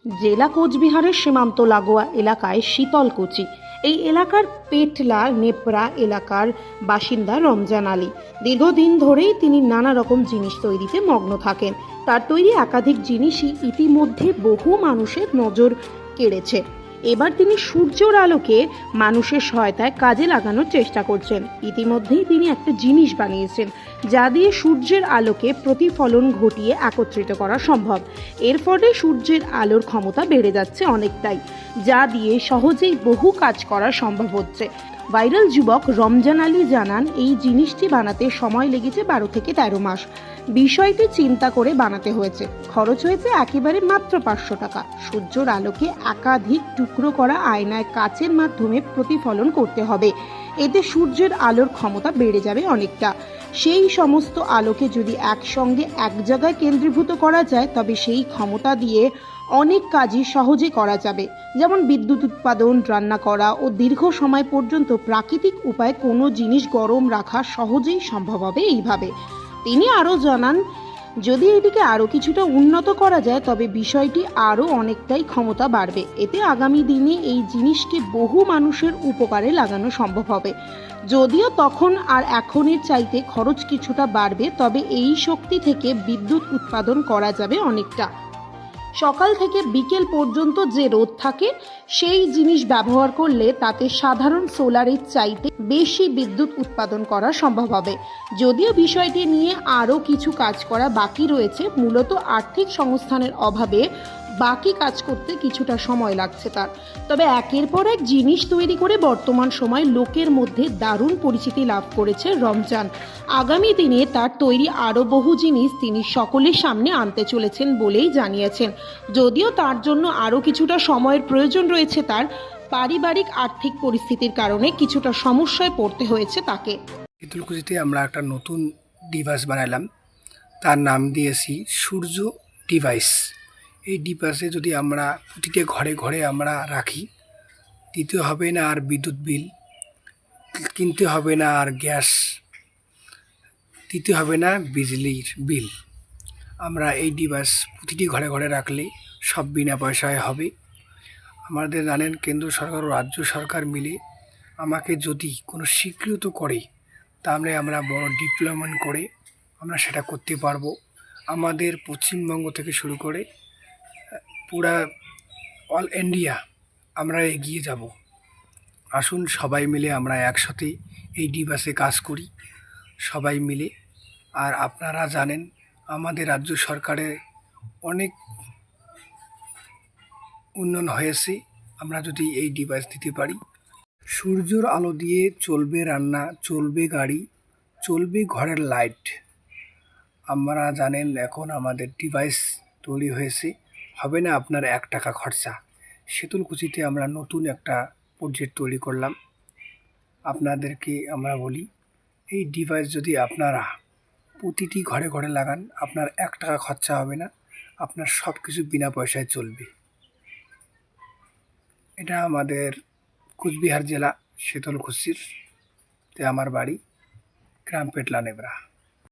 জেলা কোচবিহারের সীমান্ত লাগোয়া এলাকায় শীতলকুচি এই এলাকার পেটলা নেপড়া এলাকার বাসিন্দা রমজান আলী। দীর্ঘদিন ধরেই তিনি নানা রকম জিনিস তৈরিতে মগ্ন থাকেন। তার তৈরি একাধিক জিনিসই ইতিমধ্যে বহু মানুষের নজর কেড়েছে। এবার তিনি সূর্যের আলোকে মানুষের সহায়তায় কাজে লাগানোর চেষ্টা করছেন। ইতিমধ্যেই তিনি একটা জিনিস বানিয়েছেন যা দিয়ে সূর্যের আলোকে প্রতিফলন ঘটিয়ে একত্রিত করা সম্ভব। এর ফলে সূর্যের আলোর ক্ষমতা বেড়ে যাচ্ছে অনেকটাই, যা দিয়ে সহজেই বহু কাজ করা সম্ভব হচ্ছে। ভাইরাল যুবক রমজান আলী জানান, এই জিনিসটি বানাতে সময় লেগেছে 12 থেকে 13 মাস। বিষয়টি চিন্তা করে বানাতে হয়েছে। খরচ হয়েছে একেবারে মাত্র 500 টাকা। সূর্যের আলোকে একাধিক টুকরো করা আয়নায় কাচের মাধ্যমে প্রতিফলন করতে হবে। এতে সূর্যের আলোর ক্ষমতা বেড়ে যাবে অনেকটা। সেই সমস্ত আলোকে যদি একসঙ্গে এক জায়গায় কেন্দ্রীভূত করা যায়, তবে সেই ক্ষমতা দিয়ে অনেক কাজই সহজে করা যাবে, যেমন বিদ্যুৎ উৎপাদন, রান্না করা ও দীর্ঘ সময় পর্যন্ত প্রাকৃতিক উপায়ে কোনো জিনিস গরম রাখা সহজেই সম্ভব হবে এইভাবে। তিনি আরও জানান, যদি এটিকে আরও কিছুটা উন্নত করা যায় তবে বিষয়টি আরও অনেকটাই ক্ষমতা বাড়বে। এতে আগামী দিনে এই জিনিসকে বহু মানুষের উপকারে লাগানো সম্ভব হবে। যদিও তখন আর এখনের চাইতে খরচ কিছুটা বাড়বে, তবে এই শক্তি থেকে বিদ্যুৎ উৎপাদন করা যাবে অনেকটা। সকাল থেকে বিকেল পর্যন্ত যে রোদ থাকে, সেই জিনিস ব্যবহার করলে তাতে সাধারণ সোলারের চাইতে বেশি বিদ্যুৎ উৎপাদন করা সম্ভব হবে। যদিও বিষয়টি নিয়ে আরও কিছু কাজ করা বাকি রয়েছে, মূলত আর্থিক সংস্থানের অভাবে বাকি কাজ করতে কিছুটা সময় লাগছে তার। তবে একের পর এক জিনিস তৈরি করে বর্তমান সময় লোকের মধ্যে দারুণ পরিচিতি লাভ করেছে রমজান। আগামী দিনে তার তৈরি আরও বহু জিনিস তিনি সকলের সামনে আনতে চলেছেন বলেই জানিয়েছেন। যদিও তার জন্য আরও কিছুটা সময়ের প্রয়োজন রয়েছে, তার পারিবারিক আর্থিক পরিস্থিতির কারণে কিছুটা সমস্যায় পড়তে হয়েছে তাকে। শীতলকুচিতে আমরা একটা নতুন ডিভাইস বানালাম, তার নাম দিয়েছি সূর্য ডিভাইস। এই ডিভাইসে যদি আমরা প্রতিটা ঘরে ঘরে আমরা রাখি, দিতে হবে না আর বিদ্যুৎ বিল, কিনতে হবে না আর গ্যাস, দিতে হবে না বিজলির বিল। আমরা এই ডিভাইস প্রতিটি ঘরে ঘরে রাখলে সব বিনা পয়সায় হবে। আমাদের জানেন, কেন্দ্র সরকার ও রাজ্য সরকার মিলে আমাকে যদি কোনো স্বীকৃত করে, তাহলে আমরা বড় ডিপ্লয়মেন্ট করে আমরা সেটা করতে পারবো। আমাদের পশ্চিমবঙ্গ থেকে শুরু করে পুরা অল ইন্ডিয়া আমরা এগিয়ে যাব। আসুন সবাই মিলে আমরা একসাথে এই ডিভাইসে কাজ করি, সবাই মিলে। আর আপনারা জানেন, আমাদের রাজ্য সরকারের অনেক উন্নয়ন হয়েছে। আমরা যদি এই ডিভাইস দিতে পারি, সূর্যের আলো দিয়ে চলবে রান্না, চলবে গাড়ি, চলবে ঘরের লাইট। আমরা জানেন, এখন আমাদের ডিভাইস তৈরি হয়েছে, হবে না আপনার 1 টাকা খরচা। শীতলকুচিতে আমরা নতুন একটা প্রজেক্ট তৈরি করলাম। আপনাদেরকে আমরা বলি, এই ডিভাইস যদি আপনারা প্রতিটি ঘরে ঘরে লাগান, আপনার 1 টাকা খরচা হবে না, আপনার সব কিছু বিনা পয়সায় চলবে। এটা আমাদের কোচবিহার জেলা শীতলকুচিতে আমার বাড়ি, গ্রাম পেটলা নেবরা।